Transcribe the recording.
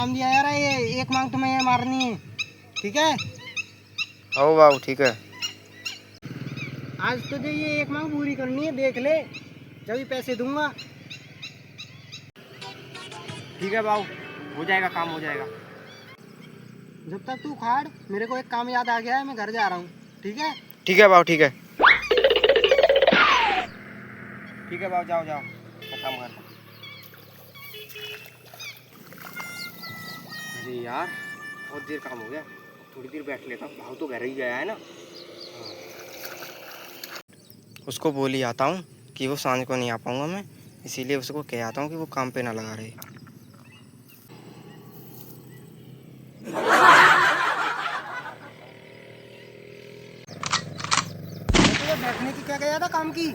काम दिया यार, ये एक मांग तुम्हें मारनी है, ठीक है? आओ बाबू, ठीक है। आज तुझे ये एक मांग पूरी करनी है, देख ले, जब पैसे दूंगा। ठीक है बाबू, हो जाएगा, काम हो जाएगा। जब तक तू खाड़, मेरे को एक काम याद आ गया है, मैं घर जा रहा हूँ, ठीक है? ठीक है बाबू, ठीक है। ठीक है बाबू, जाओ जाओ, मैं काम करता हूँ। अरे यार, बहुत देर काम हो गया, थोड़ी देर बैठ लेता हूँ। भाव तो घर ही गया है ना। उसको बोल ही आता हूँ कि वो सांझ को नहीं आ पाऊंगा मैं, इसीलिए उसको कह आता हूँ कि वो काम पे ना लगा रहे। तुझे बैठने की क्या गया था काम की?